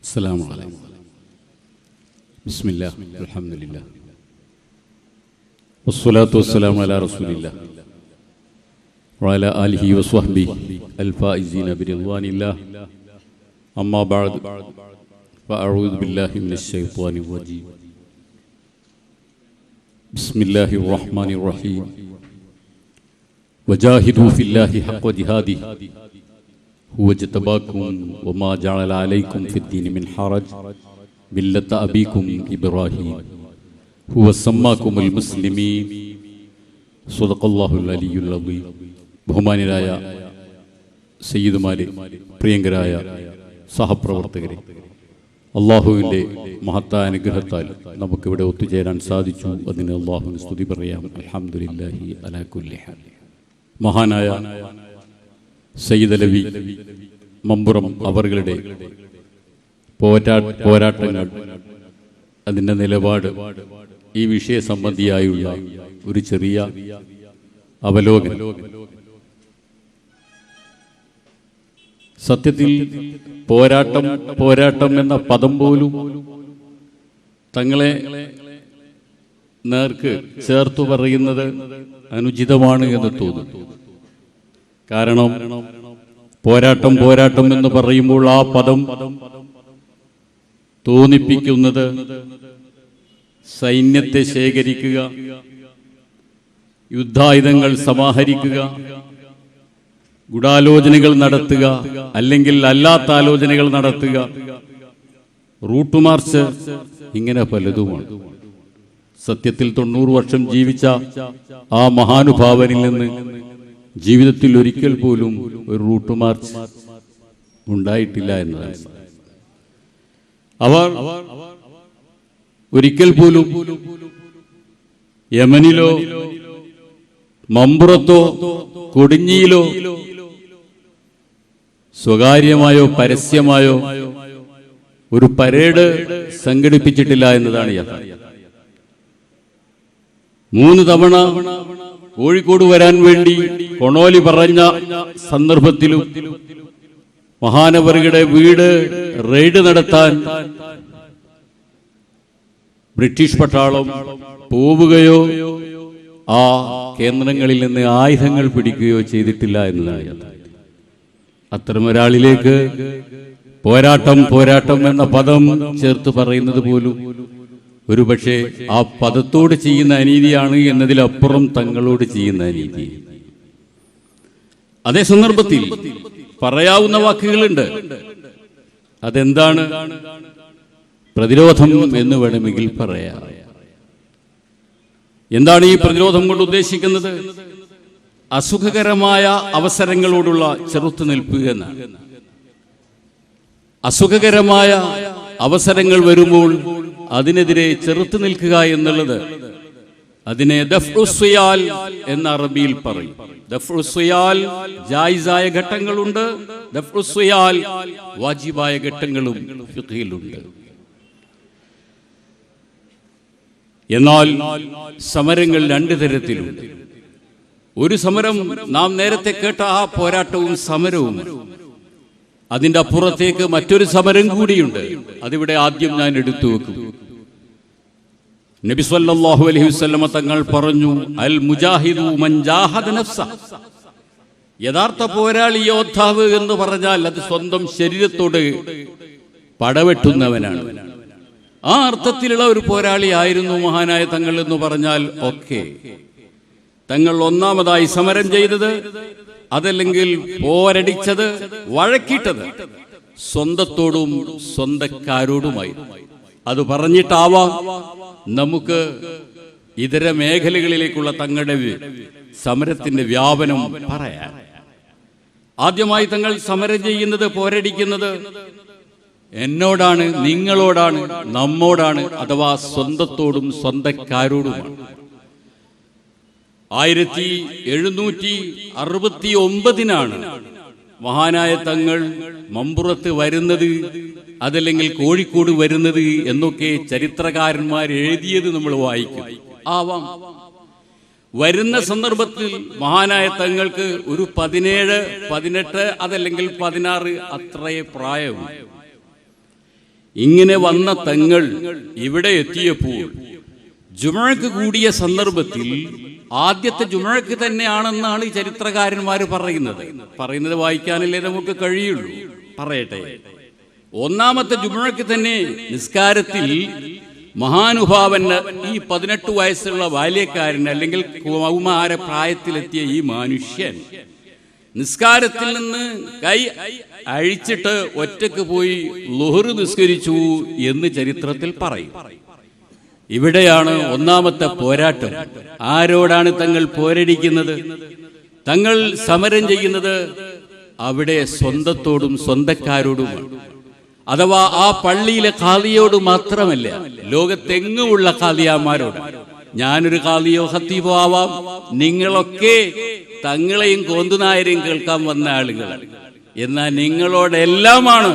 السلام عليكم. بسم الله الحمد لله والصلاة والسلام على رسول الله وعلى آله وصحبه الفائزين برضوان الله. أما بعد فأعوذ بالله من الشيطان الرجيم. بسم الله الرحمن الرحيم. وجاهدوا في الله حق جهاده هو اجتباكم وما جعل عليكم في الدين من حرج ملة أبيكم إبراهيم هو سماكم المسلمين صدق الله العلي العظيم. ബഹുമാന്യരായ സയ്യിദുമാരെ, പ്രിയങ്കരായ സഹപ്രവർത്തകരെ, അള്ളാഹുവിൻ്റെ മഹത്തായ അനുഗ്രഹത്താൽ നമുക്കിവിടെ ഒത്തുചേരാൻ സാധിച്ചു. അതിന് അള്ളാഹുവിന് സ്തുതി പറയാം. അൽഹംദുലില്ലാഹി അലാ കുല്ലി ഹാൽ. മഹാനായ സയ്യിദ് അലവി മമ്പുറം അവരുടെ പോരാട്ടങ്ങൾ, അതിൻ്റെ നിലപാട്, ഈ വിഷയ സംബന്ധിയായുള്ള ഒരു ചെറിയ അവലോകനം. സത്യത്തിൽ പോരാട്ടം എന്ന പദം പോലും തങ്ങളെ നേർക്ക് ചേർത്തു പറയുന്നത് അനുചിതമാണ് എന്ന് തോന്നുന്നു. കാരണം പോരാട്ടം എന്ന് പറയുമ്പോൾ ആ പദം തോന്നിപ്പിക്കുന്നത് സൈന്യത്തെ ശേഖരിക്കുക, യുദ്ധായുധങ്ങൾ സമാഹരിക്കുക, ഗൂഢാലോചനകൾ നടത്തുക, അല്ലെങ്കിൽ അല്ലാത്ത ആലോചനകൾ നടത്തുക, റൂട്ട് മാർച്ച്, ഇങ്ങനെ പലതുമാണ്. സത്യത്തിൽ 90 വർഷം ജീവിച്ച ആ മഹാനുഭാവനിൽ നിന്ന് ജീവിതത്തിൽ ഒരിക്കൽ പോലും ഒരു റൂട്ട് മാർച്ച് ഉണ്ടായിട്ടില്ല എന്നതാണ്. അവർ ഒരിക്കൽ പോലും യമനിലോ മമ്പുറത്തോ കൊടിഞ്ഞിയിലോ സ്വകാര്യമായോ പരസ്യമായോ ഒരു പരേഡ് സംഘടിപ്പിച്ചിട്ടില്ല എന്നതാണ് യാഥാർത്ഥ്യം. 3 തവണ കോഴിക്കോട് വരാൻ വേണ്ടി കൊണോലി പറഞ്ഞ സന്ദർഭത്തിലും മഹാനവറുടെ വീട് റെയ്ഡ് നടത്താൻ ബ്രിട്ടീഷ് പട്ടാളം പോവുകയോ ആ കേന്ദ്രങ്ങളിൽ നിന്ന് ആയുധങ്ങൾ പിടിക്കുകയോ ചെയ്തിട്ടില്ല എന്നതാണ്. അത്തരമൊരാളിലേക്ക് പോരാട്ടം എന്ന പദം ചേർത്ത് പറയുന്നത് പോലും ഒരുപക്ഷെ ആ പദത്തോട് ചെയ്യുന്ന അനീതിയാണ് എന്നതിലപ്പുറം തങ്ങളോട് ചെയ്യുന്ന അനീതി. അതേ സന്ദർഭത്തിൽ പറയാവുന്ന വാക്കുകളുണ്ട്. അതെന്താണ്? പ്രതിരോധം എന്ന് വേണമെങ്കിൽ പറയാം. എന്താണ് ഈ പ്രതിരോധം കൊണ്ട് ഉദ്ദേശിക്കുന്നത്? അസുഖകരമായ അവസരങ്ങളോടുള്ള ചെറുത്തുനിൽപ്പ് എന്നാണ്. അസുഖകരമായ അവസരങ്ങൾ വരുമ്പോൾ അതിനെതിരെ ചെറുത്തു നിൽക്കുക എന്നുള്ളത്, അതിനെ ദഫ്ഉസ്സുയാൽ എന്ന അറബിയിൽ പറയും. ദഫ്ഉസ്സുയാൽ ജായിസായ ഘട്ടങ്ങളുണ്ട്, ദഫ്ഉസ്സുയാൽ വാജിബായ ഘട്ടങ്ങളും ഫിഖ്ഹിലുണ്ട്. എന്നാൽ സമരങ്ങൾ 2 തരത്തിലുണ്ട്. ഒരു സമരം നാം നേരത്തെ കേട്ട ആ പോരാട്ടവും സമരവും. അതിന്റെ അപ്പുറത്തേക്ക് മറ്റൊരു സമരം കൂടിയുണ്ട്. അതിവിടെ ആദ്യം ഞാൻ എടുത്തു വെക്കും. നബി സല്ലല്ലാഹു അലൈഹി വസല്ലമ തങ്ങൾ പറഞ്ഞു, അൽ മുജാഹിദു മൻ ജാഹദ നഫ്സ. യഥാർത്ഥ പോരാളി, യോദ്ധാവ് എന്ന് പറഞ്ഞാൽ അത് സ്വന്തം ശരീരത്തോട് പടവെട്ടുന്നവനാണ്. ആ അർത്ഥത്തിലുള്ള ഒരു പോരാളി ആയിരുന്നു മഹാനായ തങ്ങൾ എന്ന് പറഞ്ഞാൽ ഒക്കെ. തങ്ങൾ ഒന്നാമതായി സമരം ചെയ്തത്, അതല്ലെങ്കിൽ പോരടിച്ചത്, വഴക്കിട്ടത് സ്വന്തത്തോടും സ്വന്തക്കാരോടുമായി. അത് പറഞ്ഞിട്ടാവാം നമുക്ക് ഇതര മേഖലകളിലേക്കുള്ള തങ്ങളുടെ സമരത്തിന്റെ വ്യാപനം പറയാൻ. ആദ്യമായി തങ്ങൾ സമരം ചെയ്യുന്നത്, പോരടിക്കുന്നത് എന്നോടാണ്, നിങ്ങളോടാണ്, നമ്മോടാണ്, അഥവാ സ്വന്തത്തോടും സ്വന്തക്കാരോടുമാണ്. 1769 മഹാനായ തങ്ങൾ മമ്പുറത്ത് വരുന്നത്, അതല്ലെങ്കിൽ കോഴിക്കോട് വരുന്നത് എന്നൊക്കെ ചരിത്രകാരന്മാർ എഴുതിയത് നമ്മൾ വായിക്കും. ആവാം. വരുന്ന സന്ദർഭത്തിൽ മഹാനായ തങ്ങൾക്ക് ഒരു 17, 18 അതല്ലെങ്കിൽ 16 അത്രയേ പ്രായവും. ഇങ്ങനെ വന്ന തങ്ങൾ ഇവിടെ എത്തിയപ്പോൾ ജുമുഅക്ക് കൂടിയ സന്ദർഭത്തിൽ ആദ്യത്തെ ജുമുഅക്ക് തന്നെയാണെന്നാണ് ഈ ചരിത്രകാരന്മാർ പറയുന്നത് വായിക്കാനല്ലേ നമുക്ക് കഴിയുള്ളൂ. പറയട്ടെ, ഒന്നാമത്തെ ജുമുഅക്ക് തന്നെ നിസ്കാരത്തിൽ മഹാനുഭാവന് ഈ 18 വയസ്സുള്ള ബാല്യക്കാരൻ അല്ലെങ്കിൽ കൗമാര പ്രായത്തിലെത്തിയ ഈ മനുഷ്യൻ നിസ്കാരത്തിൽ നിന്ന് കൈ അഴിച്ചിട്ട് ഒറ്റക്ക് പോയി ളുഹ്ർ നിസ്കരിച്ചു എന്ന് ചരിത്രത്തിൽ പറയും. ഇവിടെയാണ് ഒന്നാമത്തെ പോരാട്ടം. ആരോടാണ് തങ്ങൾ പോരടിക്കുന്നത്? തങ്ങൾ സമരം ചെയ്യുന്നത് അവിടെ സ്വന്തത്തോടും സ്വന്തക്കാരോടുമാണ്. അഥവാ ആ പള്ളിയിലെ ഖാദിയോട് മാത്രമല്ല, ലോകത്തെങ്ങുമുള്ള ഖാദിയാമാരോട്. ഞാനൊരു ഖാദിയോ ഖത്തീബോ ആവാം, നിങ്ങളൊക്കെ തങ്ങളെയും കോന്തുനായരെയും കേൾക്കാൻ വന്ന ആളുകളാണ്. എന്നാൽ നിങ്ങളോടെല്ലാമാണ്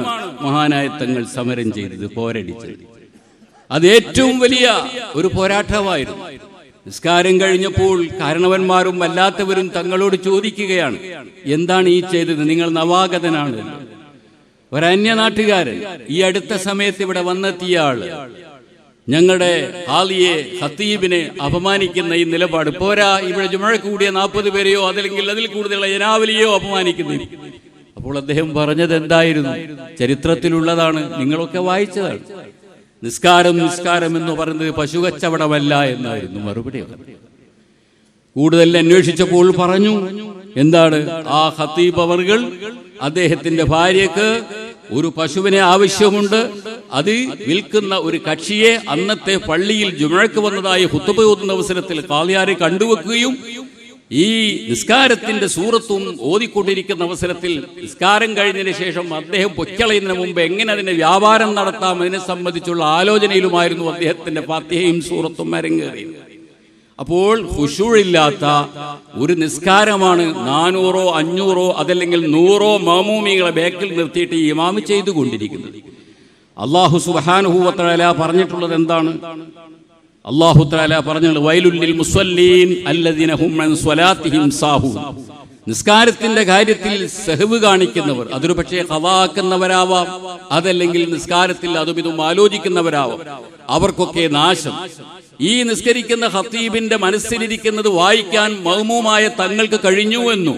മഹാനായ തങ്ങൾ സമരം ചെയ്തത്, പോരടിച്ചത്. അത് ഏറ്റവും വലിയ ഒരു പോരാട്ടമായിരുന്നു. നിസ്കാരം കഴിഞ്ഞപ്പോൾ കാരണവന്മാരും അല്ലാത്തവരും തങ്ങളോട് ചോദിക്കുകയാണ്, എന്താണ് ഈ ചെയ്തത്? നിങ്ങൾ നവാഗതനാണ്. ഒരന്യനാട്ടുകാരൻ ഈ അടുത്ത സമയത്ത് ഇവിടെ വന്നെത്തിയ ആള് ഞങ്ങളുടെ ആലിയെ ഖത്തീബിനെ അപമാനിക്കുന്ന ഈ നിലപാട് പോരാ, ഇവിടെ ജുമുഅക്ക് കൂടിയ 40 പേരെയോ അതല്ലെങ്കിൽ അതിൽ കൂടുതലുള്ള ജനാവലിയോ അപമാനിക്കുന്നു. അപ്പോൾ അദ്ദേഹം പറഞ്ഞത് എന്തായിരുന്നു? ചരിത്രത്തിലുള്ളതാണ്, നിങ്ങളൊക്കെ വായിച്ചതാണ്. നിസ്കാരം എന്ന് പറയുന്നത് പശുകച്ചവടമല്ല എന്നായിരുന്നു മറുപടി. കൂടുതൽ അന്വേഷിച്ചപ്പോൾ പറഞ്ഞു, എന്താണ് ആ ഖത്തീബ് അവർകൾ അദ്ദേഹത്തിന്റെ ഭാര്യക്ക് ഒരു പശുവിനെ ആവശ്യമുണ്ട്, അത് വിൽക്കുന്ന ഒരു കക്ഷിയെ അന്നത്തെ പള്ളിയിൽ ജുമുഅക്ക് വന്നതായി ഖുത്ബ ഓതുന്ന അവസരത്തിൽ ഖാദിയാരെ കണ്ടുവെക്കുകയും ഈ നിസ്കാരത്തിന്റെ സൂറത്തും ഓതിക്കൊണ്ടിരിക്കുന്ന അവസരത്തിൽ നിസ്കാരം കഴിഞ്ഞതിന് ശേഷം അദ്ദേഹം പൊയ്ക്കളയുന്നതിന് മുമ്പ് എങ്ങനെ അതിന്റെ വ്യാപാരം നടത്താം അതിനെ സംബന്ധിച്ചുള്ള ആലോചനയിലുമായിരുന്നു അദ്ദേഹത്തിന്റെ ഫാത്തിഹയും സൂറത്തും അരങ്ങേറിയത്. അപ്പോൾ ഖുശൂഇല്ലാത്ത ഒരു നിസ്കാരമാണ് 400 500 അതല്ലെങ്കിൽ 100 മാമൂമികളെ ബേക്കിൽ നിർത്തിയിട്ട് ഇമാം ചെയ്തുകൊണ്ടിരിക്കുന്നത്. അല്ലാഹു സുബ്ഹാനഹു വ തആല പറഞ്ഞിട്ടുള്ളത് എന്താണ്? അല്ലാഹു തആല പറഞ്ഞത് വൈലുൽ ലിൽ മുസല്ലീൻ അല്ലദീന ഹും അൻ സ്വലാത്തിഹിം സാഹൂൻ. നിസ്കാരത്തിന്റെ കാര്യത്തിൽ സഹവ് കാണിക്കുന്നവർ, അതൊരു പക്ഷേ ഖദാക്കുന്നവരാവാം, അതല്ലെങ്കിൽ നിസ്കാരത്തിൽ അതും ഇതും ആലോചിക്കുന്നവരാവാം, അവർക്കൊക്കെ നാശം. ഈ നിസ്കരിക്കുന്ന ഖത്തീബിന്റെ മനസ്സിലിരിക്കുന്നത് വായിക്കാൻ മഅ്മൂമായ തങ്ങൾക്ക് കഴിഞ്ഞുവെന്നും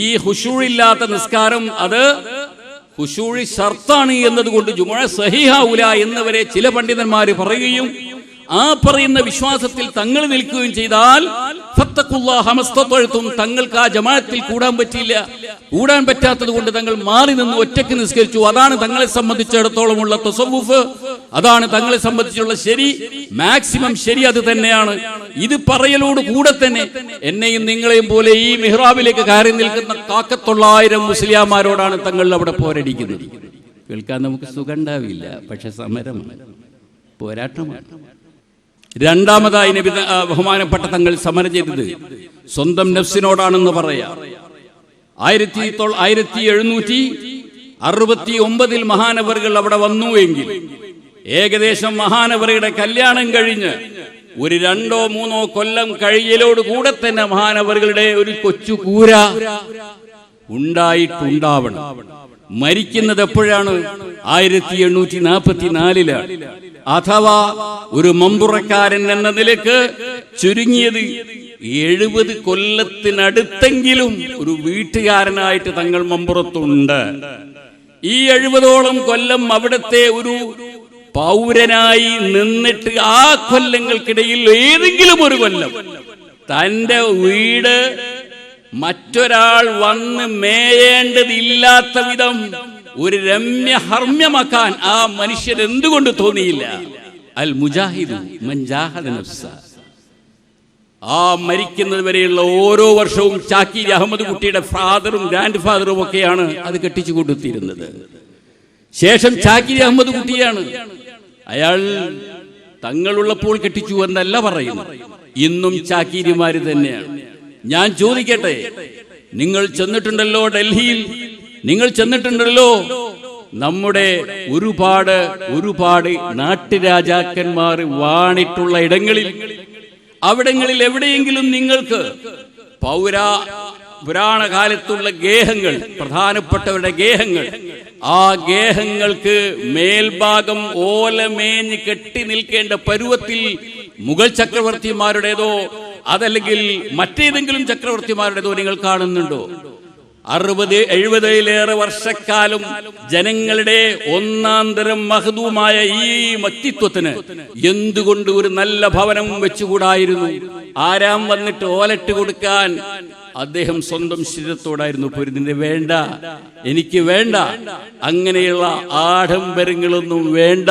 ഈ ഖുശൂഇല്ലാത്ത നിസ്കാരം അത് ഖുശൂഇ ശർത്താണ് എന്നതുകൊണ്ട് ജുമുഅ സഹീഹാവുല എന്നവരെ ചില പണ്ഡിതന്മാർ പറയുകയും ആ പറയുന്ന വിശ്വാസത്തിൽ തങ്ങൾ നിൽക്കുകയും ചെയ്താൽ ഫത്തഖുല്ലാഹ മസ്തതഅ്തും, തങ്ങൾക്ക് ആ ജമാഅത്തിൽ കൂടാൻ പറ്റില്ല. കൂടാൻ പറ്റാത്തത് കൊണ്ട് തങ്ങൾ മാറി നിന്ന് ഒറ്റയ്ക്ക് നിസ്കരിച്ചു. അതാണ് തങ്ങളെ സംബന്ധിച്ചിടത്തോളമുള്ള തസവ്വുഫ്, അതാണ് തങ്ങളെ സംബന്ധിച്ചുള്ള ശരി, മാക്സിമം ശരി അത് തന്നെയാണ്. ഇത് പറയലോട് കൂടെ തന്നെ എന്നെയും നിങ്ങളെയും പോലെ ഈ മിഹ്റാബിലേക്ക് കയറി നിൽക്കുന്ന 100,000 മുസ്ലിയാമാരോടാണ് തങ്ങൾ അവിടെ പോരടിക്കുന്നത്. കേൾക്കാൻ നമുക്ക് സുഖം ഉണ്ടാവില്ല, പക്ഷെ സമരമാണ്, പോരാട്ടമാണ്. രണ്ടാമതായി നബി ബഹുമാനപ്പെട്ട തങ്ങൾ സമരം ചെയ്തത് സ്വന്തം നഫ്സിനോടാണെന്ന് പറയാം. 1769 മഹാനവറുകൾ അവിടെ വന്നു എങ്കിൽ ഏകദേശം മഹാനവറുടെ കല്യാണം കഴിഞ്ഞ് ഒരു 2 3 കൊല്ലം കഴിയലോട് കൂടെ തന്നെ മഹാനവറുകളുടെ ഒരു കൊച്ചു കൂര ഉണ്ടായിട്ടുണ്ടാവണം. മരിക്കുന്നത് എപ്പോഴാണ്? 1844-ലാണ്. അഥവാ ഒരു മമ്പുറക്കാരൻ എന്ന നിലക്ക് ചുരുങ്ങിയത് 70 കൊല്ലത്തിനടുത്തെങ്കിലും ഒരു വീട്ടുകാരനായിട്ട് തങ്ങൾ മമ്പുറത്തുണ്ട്. ഈ 70ഓളം കൊല്ലം അവിടത്തെ ഒരു പൗരനായി നിന്നിട്ട് ആ കൊല്ലങ്ങൾക്കിടയിൽ ഏതെങ്കിലും ഒരു കൊല്ലം തന്റെ വീട് മറ്റൊരാൾ വന്ന് മേയേണ്ടതില്ലാത്ത വിധം ഒരു രമ്യഹർമ്മ്യമാക്കാൻ ആ മനുഷ്യൻ എന്തുകൊണ്ട് തോന്നിയില്ല? അൽ മുജാഹിദു മൻ ജാഹദ നഫ്സ. ആ മരിക്കുന്നത് വരെയുള്ള ഓരോ വർഷവും ചാക്കീർ അഹമ്മദ് കുട്ടിയുടെ ഫാദറും ഗ്രാൻഡ് ഫാദറും ഒക്കെയാണ് അത് കെട്ടിച്ചു കൊടുത്തിരുന്നത്. ശേഷം ചാക്കീർ അഹമ്മദ് കുട്ടിയാണ്. അയാൾ തങ്ങളുള്ളപ്പോൾ കെട്ടിച്ചു എന്നല്ല പറയുന്നത്, ഇന്നും ചാക്കീരിമാര് തന്നെയാണ്. ഞാൻ ചോദിക്കട്ടെ, നിങ്ങൾ ചെന്നിട്ടുണ്ടല്ലോ ഡൽഹിയിൽ, നിങ്ങൾ ചെന്നിട്ടുണ്ടല്ലോ നമ്മുടെ ഒരുപാട് നാട്ടുരാജാക്കന്മാർ വാണിട്ടുള്ള ഇടങ്ങളിൽ, അവിടങ്ങളിൽ എവിടെയെങ്കിലും നിങ്ങൾക്ക് പുരാണ കാലത്തുള്ള ഗേഹങ്ങൾ, പ്രധാനപ്പെട്ടവരുടെ ഗേഹങ്ങൾ, ആ ഗേഹങ്ങൾക്ക് മേൽഭാഗം ഓലമേഞ്ഞ് കെട്ടി നിൽക്കേണ്ട പരുവത്തിൽ മുഗൾ ചക്രവർത്തിമാരുടേതോ അതല്ലെങ്കിൽ മറ്റേതെങ്കിലും ചക്രവർത്തിമാരുടേതോ നിങ്ങൾ കാണുന്നുണ്ടോ? 60-70 വർഷക്കാലം ജനങ്ങളുടെ ഒന്നാന്തരം മഹദൂമായ ഈ വ്യക്തിത്വത്തിന് എന്തുകൊണ്ട് ഒരു നല്ല ഭവനം വെച്ചുകൂടായിരുന്നു? ആരാം വന്നിട്ട് ഓലട്ട് കൊടുക്കാൻ? അദ്ദേഹം സ്വന്തം ശരീരത്തോടായിരുന്നു പൊരുതിന്റെ. വേണ്ട, എനിക്ക് വേണ്ട, അങ്ങനെയുള്ള ആഡംബരങ്ങളൊന്നും വേണ്ട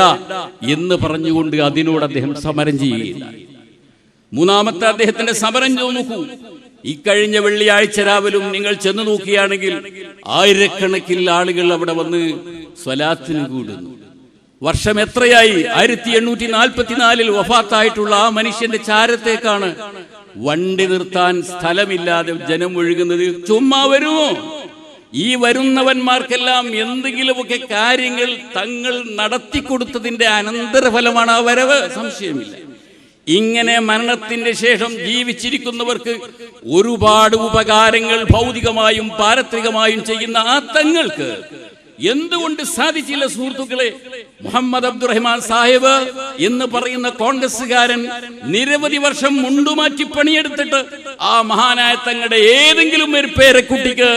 എന്ന് പറഞ്ഞുകൊണ്ട് അതിനോട് അദ്ദേഹം സമരം ചെയ്യുകയില്ല. മൂന്നാമത്തെ അദ്ദേഹത്തിന്റെ സമരം നോക്കൂ. ഇക്കഴിഞ്ഞ വെള്ളിയാഴ്ച രാവിലും നിങ്ങൾ ചെന്ന് നോക്കുകയാണെങ്കിൽ ആയിരക്കണക്കിൽ ആളുകൾ അവിടെ വന്ന് സ്വലാത്തിന് കൂടുന്നു. വർഷം എത്രയായി? 1844 വഫാത്തായിട്ടുള്ള ആ മനുഷ്യന്റെ ചാരത്തേക്കാണ് വണ്ടി നിർത്താൻ സ്ഥലമില്ലാതെ ജനം ഒഴുകുന്നത്. ചുമ്മാ വരുമോ? ഈ വരുന്നവന്മാർക്കെല്ലാം എന്തെങ്കിലുമൊക്കെ കാര്യങ്ങൾ തങ്ങൾ നടത്തിക്കൊടുത്തതിന്റെ അനന്തരഫലമാണ് ആ വരവ്, സംശയമില്ല. ഇങ്ങനെ മരണത്തിന്റെ ശേഷം ജീവിച്ചിരിക്കുന്നവർക്ക് ഒരുപാട് ഉപകാരങ്ങൾ ഭൗതികമായും പാരത്രികമായും ചെയ്യുന്ന ആ തങ്ങൾക്ക് എന്തുകൊണ്ട് സാധിച്ചില്ല? സുഹൃത്തുക്കളെ, മുഹമ്മദ് അബ്ദുറഹ്മാൻ സാഹിബ് എന്ന് പറയുന്ന കോൺഗ്രസ്സുകാരൻ നിരവധി വർഷം മുണ്ടുമാറ്റി പണിയെടുത്തിട്ട് ആ മഹാനായ തങ്ങളുടെ ഏതെങ്കിലും ഒരു പേരക്കുട്ടിക്ക്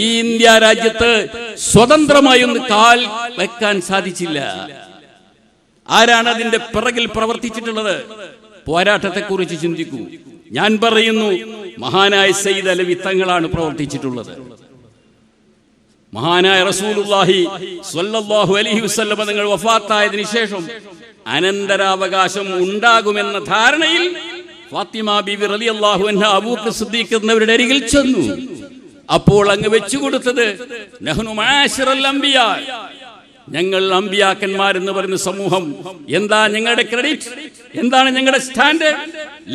ഈ ഇന്ത്യ രാജ്യത്ത് സ്വതന്ത്രമായി ഒന്ന് കാൽ വെക്കാൻ സാധിച്ചില്ല. ആരാണ് അതിന്റെ പിറകിൽ പ്രവർത്തിച്ചിട്ടുള്ളത്? പോരാട്ടത്തെ കുറിച്ച് ചിന്തിക്കൂ. ഞാൻ പറയുന്നു, മഹാനായ സയ്യിദ് അലവി തങ്ങളാണ് പ്രവർത്തിച്ചിട്ടുള്ളത്. മഹാനായ റസൂലുള്ളാഹി സ്വല്ലല്ലാഹു അലൈഹി വസല്ലം തങ്ങൾ വഫാത്തായതിനു ശേഷം അനന്തരാവകാശം ഉണ്ടാകുമെന്ന ധാരണയിൽ ഫാത്തിമ ബീവി റളിയല്ലാഹു അൻഹാ അബൂബക്കർ സിദ്ദീഖ് എന്നവരുടെ അരികിൽ ചെന്നു. അപ്പോൾ അങ്ങ് വെച്ചു കൊടുത്തത് നഹ്നു മആശിറൽ അംബിയാ, ഞങ്ങൾ അമ്പിയാക്കന്മാരെന്ന് പറയുന്ന സമൂഹം. എന്താ ഞങ്ങളുടെ ക്രെഡിറ്റ്? എന്താണ് ഞങ്ങളുടെ സ്റ്റാൻഡ്?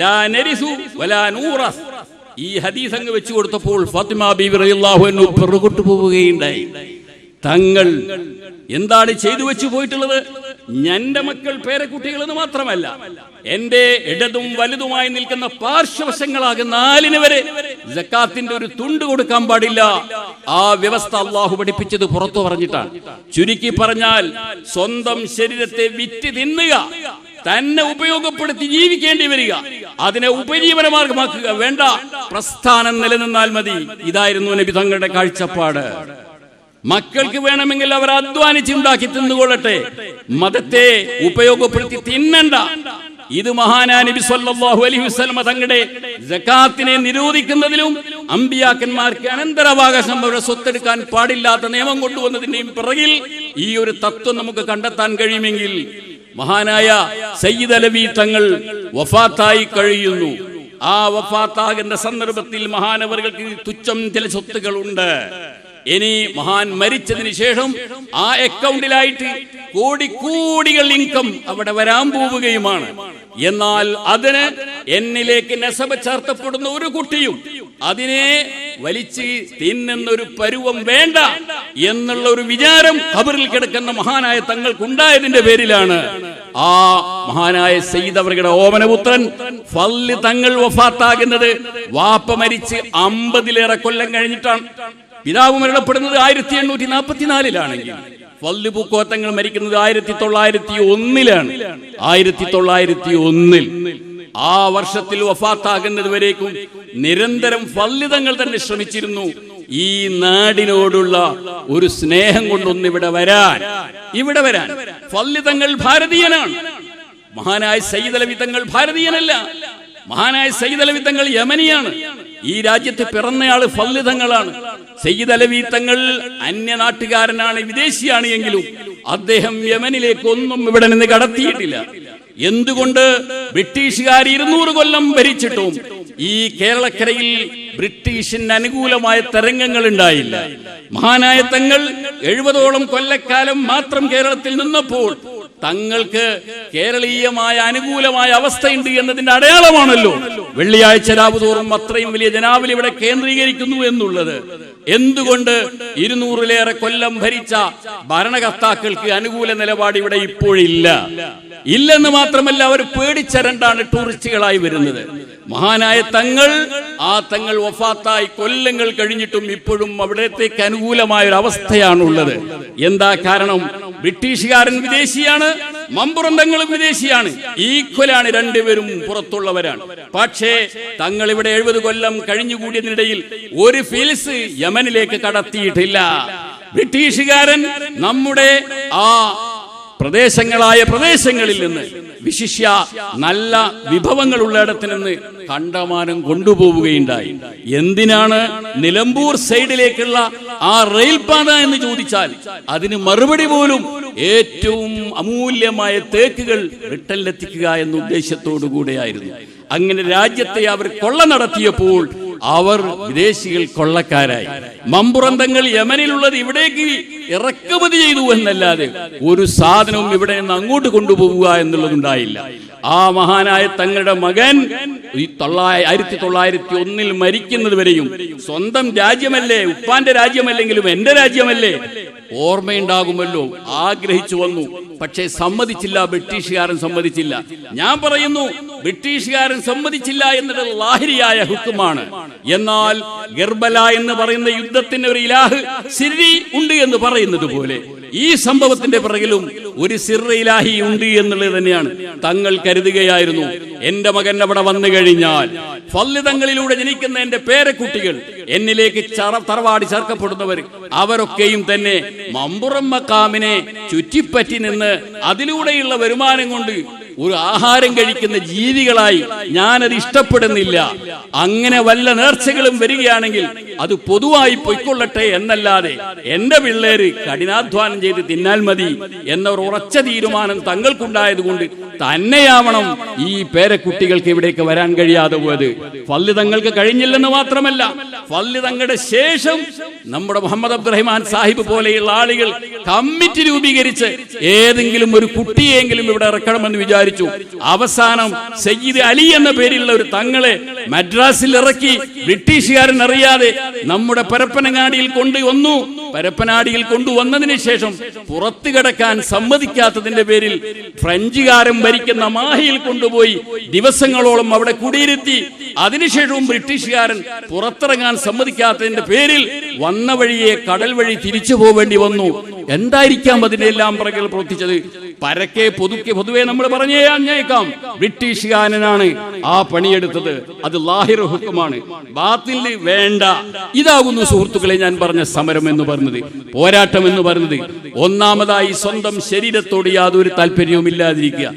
ലാ നരിസു വലാ നൂറസ്. ഈ ഹദീസ് അങ്ങ് വെച്ചു കൊടുത്തപ്പോൾ ഫാത്തിമ ബീവി റളിയല്ലാഹു അൻഹ പുറകോട്ട് പോവുകയുണ്ടായി. തങ്ങൾ എന്താണ് ചെയ്തു വെച്ചു പോയിട്ടുള്ളത്? എന്റെ മക്കൾ പേരക്കുട്ടികളെന്ന് മാത്രമല്ല, എന്റെ ഇടതും വലുതുമായി നിൽക്കുന്ന പാർശ്വവശങ്ങളാകുന്ന 4 വരെ സക്കാത്തിന്റെ ഒരു തുണ്ട് കൊടുക്കാൻ പാടില്ല. ആ വ്യവസ്ഥ അള്ളാഹു പഠിപ്പിച്ചത് പുറത്തു പറഞ്ഞിട്ടാണ്. ചുരുക്കി പറഞ്ഞാൽ, സ്വന്തം ശരീരത്തെ വിറ്റ് തിന്നുക, തന്നെ ഉപയോഗപ്പെടുത്തി ജീവിക്കേണ്ടി വരിക, അതിനെ ഉപജീവനമാർഗമാക്കുക വേണ്ട, പ്രസ്ഥാനം നിലനിന്നാൽ മതി. ഇതായിരുന്നു നബി തങ്ങളുടെ കാഴ്ചപ്പാട്. മക്കൾക്ക് വേണമെങ്കിൽ അവർ അധ്വാനിച്ചുണ്ടാക്കി തിന്നുകൊള്ളട്ടെ, മതത്തെ ഉപയോഗപ്പെടുത്തി തിന്നണ്ട. ഇത് മഹാനായ നബി സല്ലല്ലാഹു അലൈഹി വസല്ലം തങ്ങളുടെ സകാത്തിനെ നിരോധിക്കുന്നതിലും അമ്പിയാക്കന്മാർക്ക് അനന്തരാവകാശം അവരുടെ സ്വത്തെടുക്കാൻ പാടില്ലാത്ത നിയമം കൊണ്ടുവന്നതിന്റെയും പിറകിൽ ഈ ഒരു തത്വം നമുക്ക് കണ്ടെത്താൻ കഴിയുമെങ്കിൽ, മഹാനായ സയ്യിദ് അലവി തങ്ങൾ വഫാത്തായി കഴിയുന്നു. ആ വഫാത്താകുന്ന സന്ദർഭത്തിൽ മഹാനവറുകൾക്ക് തുച്ഛം ചില സ്വത്തുക്കളുണ്ട്. ഇനി മഹാൻ മരിച്ചതിന് ശേഷം ആ അക്കൗണ്ടിലായിട്ട് കോടിക്കോടികൾ ഇൻകം അവിടെ വരാൻ പോവുകയുമാണ്. എന്നാൽ അതിന് എന്നിലേക്ക് നെസബ ചേർത്തപ്പെടുന്ന ഒരു കുട്ടിയും അതിനെ വലിച്ച് തിന്നുന്നൊരു പരുവം വേണ്ട എന്നുള്ള ഒരു വിചാരം ഖബറിൽ കിടക്കുന്ന മഹാനായ തങ്ങൾക്കുണ്ടായതിന്റെ പേരിലാണ് ആ മഹാനായ സയ്യിദ് അവരുടെ ഓമനപുത്രൻ ഫള് തങ്ങൾ വഫാത്താകുന്നത്. വാപ്പ മരിച്ച് 50-ലേറെ കൊല്ലം കഴിഞ്ഞിട്ടാണ്. പിതാവ് മരണപ്പെടുന്നത് 1844-ലാണെങ്കിൽ ഫള് പൂക്കോത്തങ്ങൾ മരിക്കുന്നത് 1901-ലാണ്. 1901 ആ വർഷത്തിൽ വഫാത്താകുന്നത് വരേക്കും നിരന്തരം ഫള് തങ്ങൾ തന്നെ ശ്രമിച്ചിരുന്നു ഈ നാടിനോടുള്ള ഒരു സ്നേഹം കൊണ്ടൊന്ന് ഇവിടെ വരാൻ. ഫള് തങ്ങൾ ഭാരതീയനാണ്. മഹാനായ സയ്യിദ് അലവി തങ്ങൾ ഭാരതീയനല്ല. മഹാനായ സയ്യിദ് അലവി തങ്ങൾ യമനിയാണ്. ഈ രാജ്യത്ത് പിറന്നയാള് ഫള് തങ്ങളാണ്. സയ്യിദ് അലവി തങ്ങൾ അന്യനാട്ടുകാരനാണ്, വിദേശിയാണ് എങ്കിലും അദ്ദേഹം യമനിലേക്ക് ഒന്നും ഇവിടെ നിന്ന് കടത്തിയിട്ടില്ല. എന്തുകൊണ്ട്? ബ്രിട്ടീഷുകാർ 200 കൊല്ലം ഭരിച്ചിട്ടും ഈ കേരളക്കരയിൽ ബ്രിട്ടീഷിന് അനുകൂലമായ തരംഗങ്ങൾ ഉണ്ടായില്ല. മഹാനായ തങ്ങൾ 70ഓളം കൊല്ലക്കാലം മാത്രം കേരളത്തിൽ നിന്നപ്പോൾ തങ്ങൾക്ക് കേരളീയമായ അനുകൂലമായ അവസ്ഥയുണ്ട് എന്നതിന്റെ അടയാളമാണല്ലോ വെള്ളിയാഴ്ച രാവുതോറും അത്രയും വലിയ ജനാവലി ഇവിടെ കേന്ദ്രീകരിക്കുന്നു എന്നുള്ളത്. എന്തുകൊണ്ട്? 200-ലേറെ കൊല്ലം ഭരിച്ച ഭരണകർത്താക്കൾക്ക് അനുകൂല നിലപാട് ഇവിടെ ഇപ്പോഴില്ല. ഇല്ലെന്ന് മാത്രമല്ല, അവർ പേടിച്ചരണ്ടാണ് ടൂറിസ്റ്റുകളായി വരുന്നത്. മഹാനായ തങ്ങൾ വഫാത്തായി കൊല്ലങ്ങൾ കഴിഞ്ഞിട്ടും ഇപ്പോഴും അവിടത്തേക്ക് അനുകൂലമായ ഒരു അവസ്ഥയാണുള്ളത്. എന്താ കാരണം? ബ്രിട്ടീഷുകാരൻ വിദേശിയാണ്, മമ്പുറം തങ്ങളും വിദേശിയാണ്, ഈക്വലാണ്, രണ്ടുപേരും പുറത്തുള്ളവരാണ്. പക്ഷേ തങ്ങൾ ഇവിടെ 70 കൊല്ലം കഴിഞ്ഞുകൂടിയതിനിടയിൽ ഒരു ഫീൽസ് യമനിലേക്ക് കടത്തിയിട്ടില്ല. ബ്രിട്ടീഷുകാരൻ നമ്മുടെ ആ പ്രദേശങ്ങളിൽ നിന്ന്, വിശിഷ്യ നല്ല വിഭവങ്ങളുള്ളിടത്ത് നിന്ന് കണ്ടമാനം കൊണ്ടുപോവുകയുണ്ടായി. എന്തിനാണ് നിലമ്പൂർ സൈഡിലേക്കുള്ള ആ റെയിൽപാത എന്ന് ചോദിച്ചാൽ അതിന് മറുപടി പോലും ഏറ്റവും അമൂല്യമായ തേക്കുകൾ ബ്രിട്ടനിലെത്തിക്കുക എന്ന ഉദ്ദേശത്തോടു കൂടെയായിരുന്നു. അങ്ങനെ രാജ്യത്തെ അവർ കൊള്ള നടത്തിയപ്പോൾ അവർ വിദേശികൾ കൊള്ളക്കാരായി. മമ്പുറം തങ്ങൾ യമനിലുള്ളത് ഇവിടേക്ക് ഇറക്കുമതി ചെയ്തു എന്നല്ലാതെ ഒരു സാധനവും ഇവിടെ നിന്ന് അങ്ങോട്ട് കൊണ്ടുപോവുക എന്നുള്ളതുണ്ടായില്ല. ആ മഹാനായ തങ്ങളുടെ മകൻ 1901 മരിക്കുന്നത് വരെയും സ്വന്തം രാജ്യമല്ലേ, ഉപ്പാന്റെ രാജ്യമല്ലെങ്കിലും എന്റെ രാജ്യമല്ലേ, ഓർമ്മയുണ്ടാകുമല്ലോ, ആഗ്രഹിച്ചു വന്നു. പക്ഷേ സമ്മതിച്ചില്ല, ബ്രിട്ടീഷുകാരൻ സമ്മതിച്ചില്ല. ഞാൻ പറയുന്നു, ബ്രിട്ടീഷുകാരൻ സമ്മതിച്ചില്ല എന്നത് ലാഹിരിയായ ഹുക്കുമാണ്. എന്നാൽ ഗർബല എന്ന് പറയുന്ന യുദ്ധത്തിന് ഒരു ഇലാഹ് സിരി ഉണ്ട് എന്ന് പറയുന്നത് പോലെ ഈ സംഭവത്തിന്റെ പിറകിലും ഒരു സിർ ഇലാഹി ഉണ്ട് എന്നുള്ളത് തന്നെയാണ് തങ്ങൾ കരുതുകയായിരുന്നു. എന്റെ മകൻ അവിടെ വന്നു കഴിഞ്ഞാൽ ഫള് തങ്ങളിലൂടെ ജനിക്കുന്ന എന്റെ പേരക്കുട്ടികൾ, എന്നിലേക്ക് തറവാടി ചേർക്കപ്പെടുന്നവർ, അവരൊക്കെയും തന്നെ മമ്പുറം മക്കാമിനെ ചുറ്റിപ്പറ്റി നിന്ന് അതിലൂടെയുള്ള വരുമാനം കൊണ്ട് ഒരു ആഹാരം കഴിക്കുന്ന ജീവികളായി ഞാനത് ഇഷ്ടപ്പെടുന്നില്ല. അങ്ങനെ വല്ല നേർച്ചകളും വരികയാണെങ്കിൽ അത് പൊതുവായി പൊയ്ക്കൊള്ളട്ടെ എന്നല്ലാതെ എന്റെ പിള്ളേര് കഠിനാധ്വാനം ചെയ്ത് തിന്നാൽ മതി എന്ന ഒരു ഉറച്ച തീരുമാനം തങ്ങൾക്കുണ്ടായതുകൊണ്ട് തന്നെയാവണം ഈ പേരക്കുട്ടികൾക്ക് ഇവിടേക്ക് വരാൻ കഴിയാതെ പോയത്. ഫള് തങ്ങൾക്ക് കഴിഞ്ഞില്ലെന്ന് മാത്രമല്ല, ഫള് തങ്ങളുടെ ശേഷം നമ്മുടെ മുഹമ്മദ് അബ്ദുറഹിമാൻ സാഹിബ് പോലെയുള്ള ആളുകൾ കമ്മിറ്റി രൂപീകരിച്ച് ഏതെങ്കിലും ഒരു കുട്ടിയെങ്കിലും ഇവിടെ ഇറക്കണമെന്ന് വിചാരിച്ചു. അവസാനം സയ്യിദ് അലി എന്ന പേരിലുള്ള ഒരു തങ്ങളെ മദ്രാസിൽ ഇറക്കി ബ്രിട്ടീഷുകാരൻ അറിയാതെ നമ്മുടെ പരപ്പനങ്ങാടിയിൽ കൊണ്ടുവന്നു. പരപ്പനാടിയിൽ കൊണ്ടുവന്നതിന് ശേഷം പുറത്തു കിടക്കാൻ സമ്മതിക്കാത്തതിന്റെ പേരിൽ ഫ്രഞ്ചുകാരൻ ഭരിക്കുന്ന മാഹിയിൽ കൊണ്ടുപോയി ദിവസങ്ങളോളം അവിടെ കുടിയിരുത്തി. അതിനുശേഷവും ബ്രിട്ടീഷുകാരൻ പുറത്തിറങ്ങാൻ സമ്മതിക്കാത്തതിന്റെ പേരിൽ വന്ന വഴിയെ കടൽ വഴി തിരിച്ചു പോവേണ്ടി വന്നു. എന്തായിരിക്കാം അതിന്റെ എല്ലാം പിറകിൽ പ്രവർത്തിച്ചത്? പരക്കെ പൊതുവെ നമ്മൾ പറഞ്ഞേ അന്വേഷിക്കാം, ബ്രിട്ടീഷുകാരനാണ് ആ പണിയെടുത്തത്. അത് ലാഹിർ ഹുക്കുമാണ്, ബാത്തില് വേണ്ട. ഇതാകുന്നു സുഹൃത്തുക്കളെ ഞാൻ പറഞ്ഞ സമരം എന്ന് പറഞ്ഞത്, പോരാട്ടം എന്ന് പറഞ്ഞത്. ഒന്നാമതായി സ്വന്തം ശരീരത്തോട് യാതൊരു താല്പര്യവും ഇല്ലാതിരിക്കുക.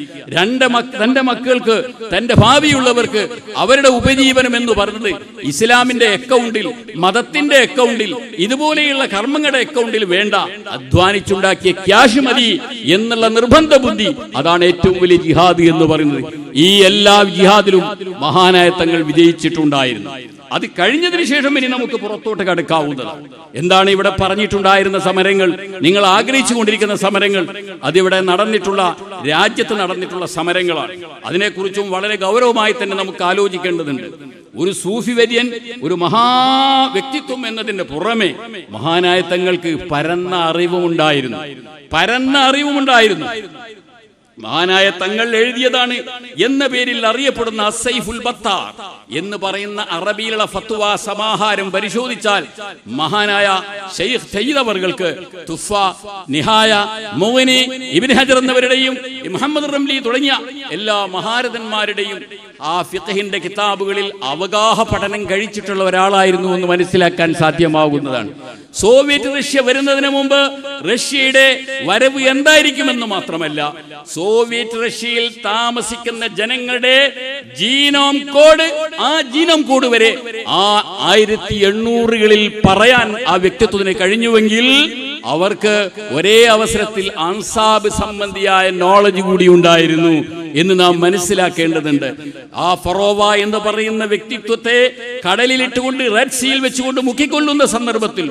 തന്റെ മക്കൾക്ക്, തന്റെ ഭാവിയുള്ളവർക്ക് അവരുടെ ഉപജീവനം എന്ന് പറഞ്ഞത് ഇസ്ലാമിന്റെ അക്കൗണ്ടിൽ, മതത്തിന്റെ അക്കൗണ്ടിൽ, ഇതുപോലെയുള്ള കർമ്മങ്ങളുടെ അക്കൗണ്ടിൽ വേണ്ട, അധ്വാനിച്ചുണ്ടാക്കിയ ക്യാഷ് മതി എന്നുള്ള നിർബന്ധ ബുദ്ധി, അതാണ് ഏറ്റവും വലിയ ജിഹാദ് എന്ന് പറയുന്നത്. ഈ എല്ലാ ജിഹാദിലും മഹാനായ തങ്ങൾ വിജയിച്ചിട്ടുണ്ടായിരുന്നു. അത് കഴിഞ്ഞതിന് ശേഷം ഇനി നമുക്ക് പുറത്തോട്ട് കടക്കാവുന്നതാണ്. എന്താണ് ഇവിടെ പറഞ്ഞിട്ടുണ്ടായിരുന്ന സമരങ്ങൾ, നിങ്ങൾ ആഗ്രഹിച്ചു കൊണ്ടിരിക്കുന്ന സമരങ്ങൾ, അതിവിടെ നടന്നിട്ടുള്ള, രാജ്യത്ത് നടന്നിട്ടുള്ള സമരങ്ങളാണ്. അതിനെക്കുറിച്ചും വളരെ ഗൗരവമായി തന്നെ നമുക്ക് ആലോചിക്കേണ്ടതുണ്ട്. ഒരു സൂഫി വര്യൻ, ഒരു മഹാ വ്യക്തിത്വം എന്നതിന്റെ പുറമെ മഹാനായ തങ്ങൾക്ക് പരന്ന അറിവുമുണ്ടായിരുന്നു. മഹാനായ തങ്ങൾ എഴുതിയതാണ് എന്ന പേരിൽ അറിയപ്പെടുന്ന അസ്സൈഫുൽ ബത്താർ എന്ന് പറയുന്ന അറബിയിലുള്ള ഫത്വ സമാഹാരം പരിശോധിച്ചാൽ മഹാനായ ശൈഖ് സയ്യിദ് അവർക്ക് തുഫ, നിഹായ, മുഗ്നി, ഇബ്നു ഹജർ എന്നിവരുടെയും മുഹമ്മദ് റംലി തുടങ്ങിയ എല്ലാ മഹാരഥന്മാരുടെയും ആ ഫിഖഹിന്റെ കിതാബുകളിൽ അവഗാഹ പഠനം കഴിച്ചിട്ടുള്ള ഒരാളായിരുന്നു എന്ന് മനസ്സിലാക്കാൻ സാധ്യമാകുന്നതാണ്. സോവിയറ്റ് റഷ്യ വരുന്നതിന് മുമ്പ് റഷ്യയുടെ വരവ് എന്തായിരിക്കുമെന്ന് മാത്രമല്ല, സോവിയറ്റ് റഷ്യയിൽ താമസിക്കുന്ന ജനങ്ങളുടെ ജീനോം കോഡ്, ആ ജീനോം കോഡ് വരെ ആ 1800കളിൽ പറയാൻ ആ വ്യക്തിത്വത്തിന് കഴിഞ്ഞുവെങ്കിൽ അവർക്ക് ഒരേ അവസരത്തിൽ അൻസാബ് സംബന്ധിയായ നോളജ് കൂടി ഉണ്ടായിരുന്നു എന്ന് നാം മനസ്സിലാക്കേണ്ടതുണ്ട്. ആ ഫറോവ എന്ന് പറയുന്ന വ്യക്തിത്വത്തെ കടലിലിട്ടുകൊണ്ട് റെഡ് സീൽ വെച്ചുകൊണ്ട് മുക്കിക്കൊള്ളുന്ന സന്ദർഭത്തിൽ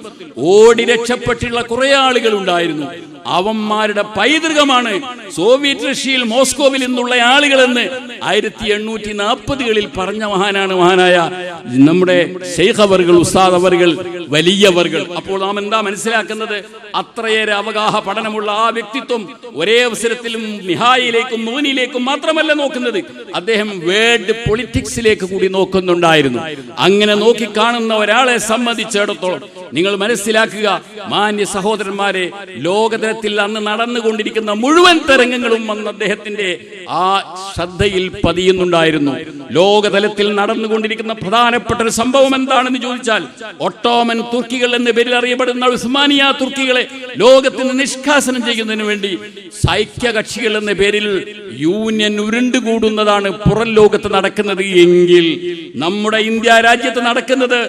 ഓടി രക്ഷപ്പെട്ടുള്ള കുറെ ആളുകൾ ഉണ്ടായിരുന്നു. അവന്മാരുടെ പൈതൃകമാണ് സോവിയറ്റ് റഷ്യയിൽ മോസ്കോവിൽ നിന്നുള്ള ആളുകളെന്ന് 1840കളിൽ പറഞ്ഞ മഹാനായ നമ്മുടെ ശൈഖ് അവർകൾ, ഉസ്താദ് അവർകൾ, വലിയവർകൾ. അപ്പോൾ നാം എന്താ മനസ്സിലാക്കുന്നത്? അത്രയേറെ അവഗാഹ പഠനമുള്ള ആ വ്യക്തിത്വം ഒരേ അവസരത്തിലും നിഹായിലേക്കും മുഗ്നിയിലേക്കും മാത്രമല്ല നോക്കുന്നത്, അദ്ദേഹം വേൾഡ് പൊളിറ്റിക്സിലേക്ക് കൂടി നോക്കുന്നുണ്ടായിരുന്നു. അങ്ങനെ നോക്കി കാണുന്ന ഒരാളെ സംബന്ധിച്ചിടത്തോളം നിങ്ങൾ മനസ്സിലാക്കുക, മാന്യ സഹോദരന്മാരെ, ലോകതലത്തിൽ അന്ന് നടന്നുകൊണ്ടിരിക്കുന്ന മുഴുവൻ തരംഗങ്ങളും അന്ന് അദ്ദേഹത്തിന്റെ ആ ശ്രദ്ധയിൽ പതിയുന്നുണ്ടായിരുന്നു. ലോകതലത്തിൽ നടന്നുകൊണ്ടിരിക്കുന്ന പ്രധാനപ്പെട്ട ഒരു സംഭവം എന്താണെന്ന് ചോദിച്ചാൽ, ഒട്ടോമൻ തുർക്കികൾ എന്ന പേരിൽ അറിയപ്പെടുന്ന ഉസ്മാനിയ തുർക്കികളെ ലോകത്തിന് നിഷ്കാസനം ചെയ്യുന്നതിന് വേണ്ടി സൈക്യകക്ഷികൾ എന്ന പേരിൽ യൂണിയൻ ഉരുണ്ടുകൂടുന്നതാണ് പുറം ലോകത്ത് നടക്കുന്നത് എങ്കിൽ, നമ്മുടെ ഇന്ത്യ രാജ്യത്ത് നടക്കുന്നത്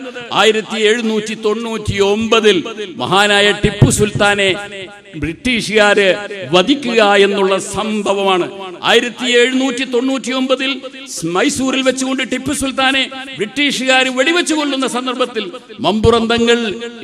1799 മഹാനായ ടിപ്പു സുൽത്താനെ ബ്രിട്ടീഷുകാര് വധിക്കുക എന്നുള്ള സംഭവമാണ്. 1799 മൈസൂരിൽ വെച്ചുകൊണ്ട് ടിപ്പു സുൽത്താനെ ബ്രിട്ടീഷുകാർ വെടിവെച്ചു കൊല്ലുന്ന സന്ദർഭത്തിൽ മമ്പുറന്തങ്ങൾ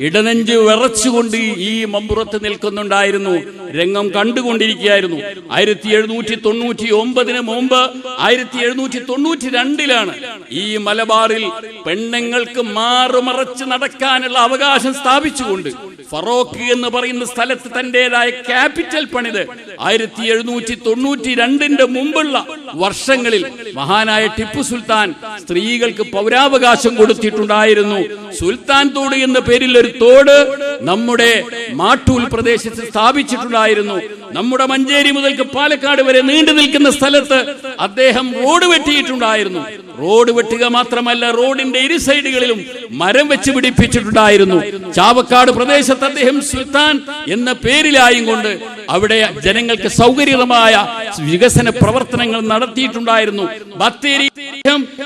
ഇടനെഞ്ച് വിറച്ചുകൊണ്ട് ഈ മമ്പുറത്ത് നിൽക്കുന്നുണ്ടായിരുന്നു, രംഗം കണ്ടുകൊണ്ടിരിക്കുകയായിരുന്നു. 1799 മുമ്പ് 1792 ഈ മലബാറിൽ പെണ്ണുങ്ങൾക്ക് മാറുമറച്ച് നടക്കാനുള്ള അവകാശം സ്ഥാപിച്ചുകൊണ്ട് ഫറോക്ക് എന്ന് പറയുന്ന സ്ഥലത്ത് തന്റേതായ ക്യാപിറ്റൽ പണിത് 1792 മുമ്പുള്ള വർഷങ്ങളിൽ മഹാനായ ടിപ്പു സുൽത്താൻ സ്ത്രീകൾക്ക് പൗരാവകാശം കൊടുത്തിട്ടുണ്ടായിരുന്നു. സുൽത്താൻ തോട് എന്ന പേരിൽ ഒരു തോട് നമ്മുടെ മാട്ടൂൽ പ്രദേശത്ത് സ്ഥാപിച്ചിട്ടുണ്ടായിരുന്നു. നമ്മുടെ മഞ്ചേരി മുതൽക്ക് പാലക്കാട് വരെ നീണ്ടു നിൽക്കുന്ന സ്ഥലത്ത് അദ്ദേഹം റോഡ് വെട്ടിയിട്ടുണ്ടായിരുന്നു. റോഡ് വെട്ടുക മാത്രമല്ല, റോഡിന്റെ ഇരു സൈഡുകളിലും മരം വെച്ച് പിടിപ്പിച്ചിട്ടുണ്ടായിരുന്നു. ചാവക്കാട് പ്രദേശത്ത് അദ്ദേഹം സുൽത്താൻ എന്ന പേരിലായും കൊണ്ട് അവിടെ ജനങ്ങൾക്ക് സൗകര്യമായ വികസന പ്രവർത്തനങ്ങൾ നടത്തിയിട്ടുണ്ടായിരുന്നു. ബത്തേരി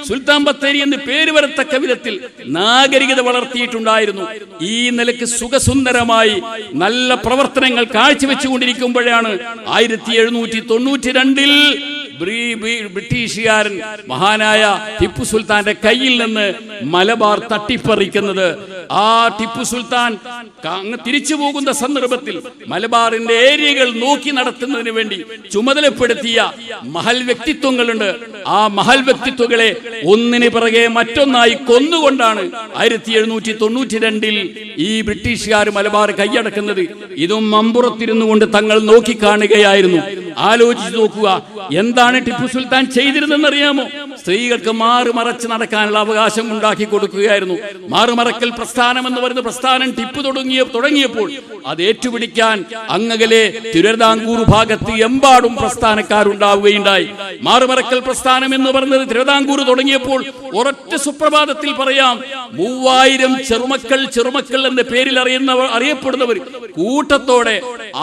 സുൽത്താൻ ബത്തേരി എന്ന് പേര് വരത്തക്ക വിധത്തിൽ നാഗരികത വളർത്തിയിട്ടുണ്ടായിരുന്നു. ഈ നിലയ്ക്ക് സുഖസുന്ദരമായി നല്ല പ്രവർത്തനങ്ങൾ കാഴ്ചവെച്ചുകൊണ്ടിരിക്കുമ്പോഴാണ് 1792 ബ്രിട്ടീഷുകാരൻ മഹാനായ ടിപ്പു സുൽത്താന്റെ കയ്യിൽ നിന്ന് മലബാർ തട്ടിപ്പറിക്കുന്നത്. ആ ടിപ്പു സുൽത്താൻ തിരിച്ചു പോകുന്ന സന്ദർഭത്തിൽ മലബാറിന്റെ ഏരിയകൾ നോക്കി നടത്തുന്നതിന് വേണ്ടി ചുമതലപ്പെടുത്തിയ മഹൽ വ്യക്തിത്വങ്ങളുണ്ട്. ആ മഹൽ വ്യക്തിത്വങ്ങളെ ഒന്നിന് പിറകെ മറ്റൊന്നായി കൊന്നുകൊണ്ടാണ് 1792 ഈ ബ്രിട്ടീഷുകാർ മലബാർ കൈയടക്കുന്നത്. ഇതും മമ്പുറത്തിരുന്നു കൊണ്ട് തങ്ങൾ നോക്കിക്കാണുകയായിരുന്നു. ആലോചിച്ച് നോക്കുക, എന്താണ് ടിപ്പു സുൽത്താൻ ചെയ്തിരുന്നെന്നറിയാമോ? സ്ത്രീകൾക്ക് മാറുമറച്ച് നടക്കാനുള്ള അവകാശം ഉണ്ടാക്കി കൊടുക്കുകയായിരുന്നു. മാറുമറക്കൽ പ്രസ്ഥാനം എന്ന് പറയുന്ന പ്രസ്ഥാനം ടിപ്പു തുടങ്ങിയപ്പോൾ അത് ഏറ്റുപിടിക്കാൻ അങ്ങകലെ തിരുവിതാംകൂർ ഭാഗത്ത് എമ്പാടും പ്രസ്ഥാനക്കാരുണ്ടാവുകയുണ്ടായി. മാറുമറക്കൽ പ്രസ്ഥാനം എന്ന് പറയുന്നത് തിരുവിതാംകൂർ തുടങ്ങിയപ്പോൾ ഒരൊറ്റ സുപ്രഭാതത്തിൽ പറയാം, 3000 ചെറുമക്കൾ എന്ന പേരിൽ അറിയപ്പെടുന്നവർ കൂട്ടത്തോടെ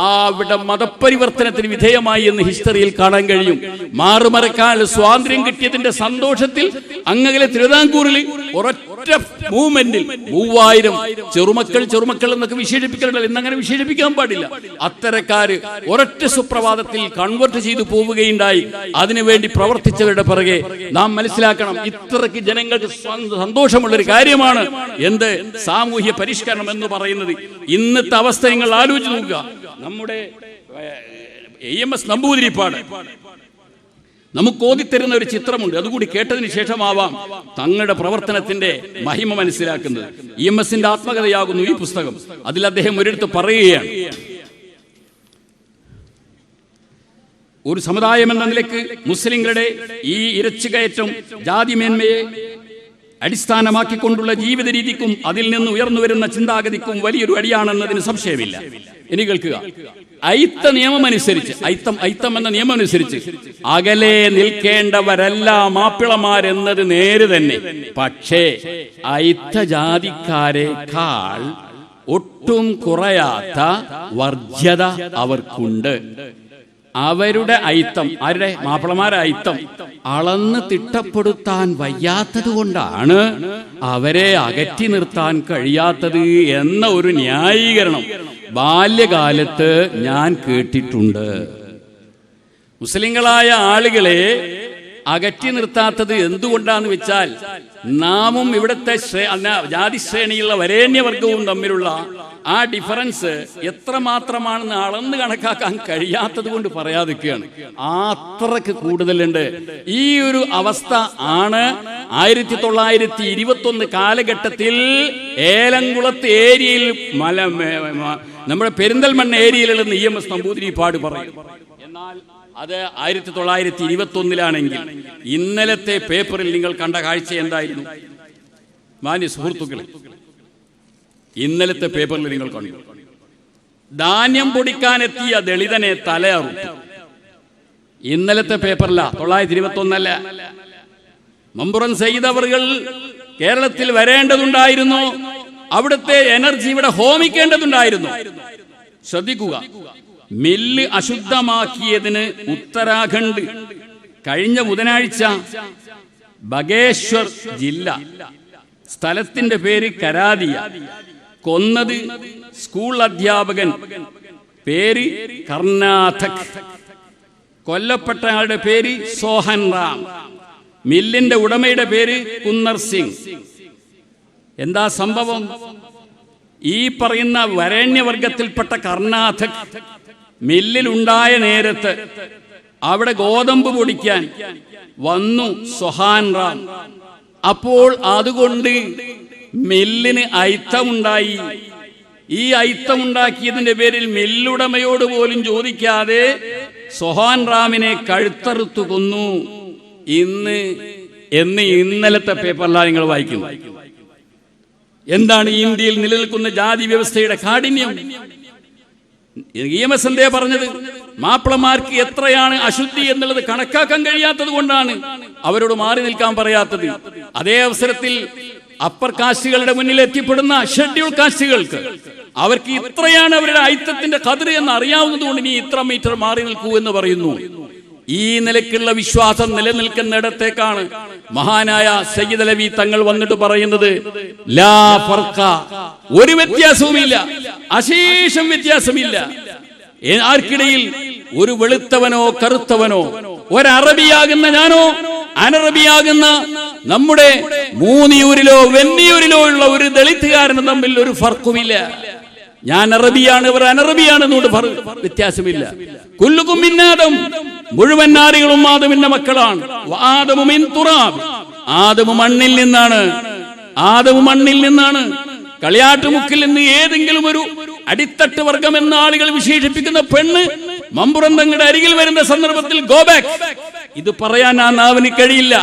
അവിടെ മതപരിവർത്തനത്തിന് വിധേയമായി എന്ന് ഹിസ്റ്ററിയിൽ കാണാൻ കഴിയും. മാറുമറക്കാൻ സ്വാതന്ത്ര്യം കിട്ടിയതിന്റെ സന്തോഷത്തിൽ അങ്ങകലെ തിരുവിതാംകൂറിൽ ഒരൊറ്റ മൂവ്മെന്റിൽ 3000 ചെറുമക്കൾ എന്നൊക്കെ വിശേഷിപ്പിക്കലുണ്ടല്ലോ, ഇന്നങ്ങനെ വിശേഷിപ്പിക്കാൻ പാടില്ല. അത്തരക്കാര് ഒരൊറ്റ സുപ്രഭാതത്തിൽ കൺവെർട്ട് ചെയ്തു പോവുകയുണ്ടായി. അതിനുവേണ്ടി പ്രവർത്തിച്ചവരുടെ പിറകെ നാം മനസ്സിലാക്കണം, ഇത്രയ്ക്ക് ജനങ്ങൾക്ക് സന്തോഷമുള്ളൊരു കാര്യമാണ് എന്ത് സാമൂഹ്യ പരിഷ്കരണം എന്ന് പറയുന്നത്. ഇന്നത്തെ അവസ്ഥ നിങ്ങൾ ആലോചിച്ച് നോക്കുക. നമ്മുടെ EMS നമ്പൂതിരിപ്പാട് നമുക്ക് ഓതിത്തരുന്ന ഒരു ചിത്രമുണ്ട്. അതുകൂടി കേട്ടതിന് ശേഷമാവാം തങ്ങളുടെ പ്രവർത്തനത്തിന്റെ മഹിമ മനസ്സിലാക്കുന്നത്. EMSന്റെ ആത്മകഥയാകുന്നു ഈ പുസ്തകം. അതിൽ അദ്ദേഹം ഒരിടത്ത് പറയുകയാണ്, ഒരു സമുദായം എന്ന നിലയ്ക്ക് മുസ്ലിങ്ങളുടെ ഈ ഇരച്ചുകയറ്റം ജാതിമേന്മയെ അടിസ്ഥാനമാക്കിക്കൊണ്ടുള്ള ജീവിത രീതിക്കും അതിൽ നിന്ന് ഉയർന്നു വരുന്ന ചിന്താഗതിക്കും വലിയൊരു അടിയാണെന്നതിന് സംശയമില്ല. ഇനി കേൾക്കുക, ഐത്തം എന്ന നിയമം അനുസരിച്ച് അകലെ നിൽക്കേണ്ടവരല്ല മാപ്പിളമാരെന്നത് നേര് തന്നെ. പക്ഷേ ഐത്ത ജാതിക്കാരെക്കാൾ ഒട്ടും കുറയാത്ത വർജ്യത അവർക്കുണ്ട്. അവരുടെ ഐത്തം, ആരുടെ? മാപ്പിളമാരെ ഐത്തം അളന്ന് തിട്ടപ്പെടുത്താൻ വയ്യാത്തത് കൊണ്ടാണ് അവരെ അകറ്റി നിർത്താൻ കഴിയാത്തത് എന്ന ഒരു ന്യായീകരണം ബാല്യകാലത്ത് ഞാൻ കേട്ടിട്ടുണ്ട്. മുസ്ലിങ്ങളായ ആളുകളെ അകറ്റി നിർത്താത്തത് എന്തുകൊണ്ടാന്ന് വെച്ചാൽ നാമും ഇവിടുത്തെ ജാതിശ്രേണിയുള്ള വരേണ്യവർഗവും തമ്മിലുള്ള ആ ഡിഫറൻസ് എത്രമാത്രമാണെന്ന് അളന്ന് കണക്കാക്കാൻ കഴിയാത്തത് കൊണ്ട് പറയാതിരിക്കുകയാണ്. അത്രക്ക് കൂടുതലുണ്ട്. ഈ ഒരു അവസ്ഥ ആണ് 1921 കാലഘട്ടത്തിൽ ഏലംകുളത്ത് ഏരിയയിൽ നമ്മുടെ പെരിന്തൽമണ്ണ ഏരിയയിലുള്ള EMS നമ്പൂതിരിപ്പാട് പറയും. എന്നാൽ അത് 1921 ഇന്നലത്തെ പേപ്പറിൽ നിങ്ങൾ കണ്ട കാഴ്ച എന്തായിരുന്നു? മാന്യ സുഹൃത്തുക്കളെ, ഇന്നലത്തെ പേപ്പറിൽ നിങ്ങൾ കണ്ടു, ധാന്യം പൊടിക്കാനെത്തിയ ദളിതനെ തലയറുത്തു. ഇന്നലത്തെ പേപ്പറില, 1921 മമ്പുറം സയ്യിദ് അവറുകൾ കേരളത്തിൽ വരേണ്ടതുണ്ടായിരുന്നു. അവിടുത്തെ എനർജി ഇവിടെ ഹോമിക്കേണ്ടതുണ്ടായിരുന്നു. ശ്രദ്ധിക്കുക, മില്ല് അശുദ്ധമാക്കിയതിന് ഉത്തരാഖണ്ഡ് കഴിഞ്ഞ ബുധനാഴ്ച ബഗേശ്വർ ജില്ല, സ്ഥലത്തിന്റെ പേര് കരാദിയ, കൊന്നത് സ്കൂൾ അധ്യാപകൻ, പേര് കർണാടക്, കൊല്ലപ്പെട്ടയാളുടെ പേര് സോഹൻ റാം, മില്ലിന്റെ ഉടമയുടെ പേര് കുന്നർ സിംഗ്. എന്താ സംഭവം? ഈ പറയുന്ന വരേണ്യവർഗത്തിൽപ്പെട്ട കർണാടക് മില്ലിലുണ്ടായ നേരത്ത് അവിടെ ഗോതമ്പ് പൊടിക്കാൻ വന്നു സോഹൻ റാം. അപ്പോൾ അതുകൊണ്ട് മില്ലിന് അയിത്തമുണ്ടായി. ഈ അയിത്തമുണ്ടാക്കിയതിന്റെ പേരിൽ മില്ലുടമയോട് പോലും ചോദിക്കാതെ സോഹൻ റാമിനെ കഴുത്തറുത്തു കൊന്നു. ഇന്നലത്തെ പേപ്പറിലാണ് നിങ്ങൾ വായിക്കുന്നത്. എന്താണ് ഇന്ത്യയിൽ നിലനിൽക്കുന്ന ജാതി വ്യവസ്ഥയുടെ കാഠിന്യം? EMS എന്തേ പറഞ്ഞത്? മാപ്പിളമാർക്ക് എത്രയാണ് അശുദ്ധി എന്നുള്ളത് കണക്കാക്കാൻ കഴിയാത്തത് കൊണ്ടാണ് അവരോട് മാറി നിൽക്കാൻ പറയാത്തത്. അതേ അവസരത്തിൽ അപ്പർ കാസ്റ്റുകളുടെ മുന്നിൽ എത്തിപ്പെടുന്ന ഷെഡ്യൂൾ കാസ്റ്റുകൾക്ക് അവർക്ക് ഇത്രയാണ് അവരുടെ ഐത്തത്തിന്റെ ഖദർ എന്ന് അറിയാവുന്നത് കൊണ്ട് ഇനി ഇത്ര മീറ്റർ മാറി നിൽക്കൂ എന്ന് പറയുന്നു. ഈ നിലയ്ക്കുള്ള വിശ്വാസം നിലനിൽക്കുന്നിടത്തേക്കാണ് മഹാനായ സയ്യിദ് അലവി തങ്ങൾ വന്നിട്ട് പറയുന്നത്, ലാ ഫർഖ, ഒരു വ്യത്യാസവുമില്ല, അശേഷം വ്യത്യാസമില്ല. ആർക്കിടയിൽ ഒരു വെളുത്തവനോ കറുത്തവനോ, ഒരറബിയാകുന്ന ഞാനോ അനറബിയാകുന്ന നമ്മുടെ മൂന്നിയൂരിലോ വെന്നിയൂരിലോ ഉള്ള ഒരു ദളിതുകാരനും തമ്മിൽ ഒരു ഫർക്കുമില്ല. ഞാൻ അറബിയാണ്, ഇവർ അനറബിയാണ് എന്നുകൊണ്ട് വ്യത്യാസമില്ല. കുല്ലുകും മിൻ ആദം, മുഴുവൻ നാരികളും ആദമിന്റെ മക്കളാണ്. ആദമു മിൻ തുറാബ്, ആദമു മണ്ണിൽ നിന്നാണ്. ആദമു മണ്ണിൽ നിന്നാണ്. കളിയാട്ടുമുക്കിൽ നിന്ന് ഏതെങ്കിലും ഒരു അടിത്തട്ട് വർഗം എന്ന ആളുകൾ വിശേഷിപ്പിക്കുന്ന പെണ്ണ് മമ്പുറം തങ്ങളുടെ അരികിൽ വരുന്ന സന്ദർഭത്തിൽ ഗോ ബാക്ക്, ഇത് പറയാൻ ആ നാവിന് കഴിയില്ല.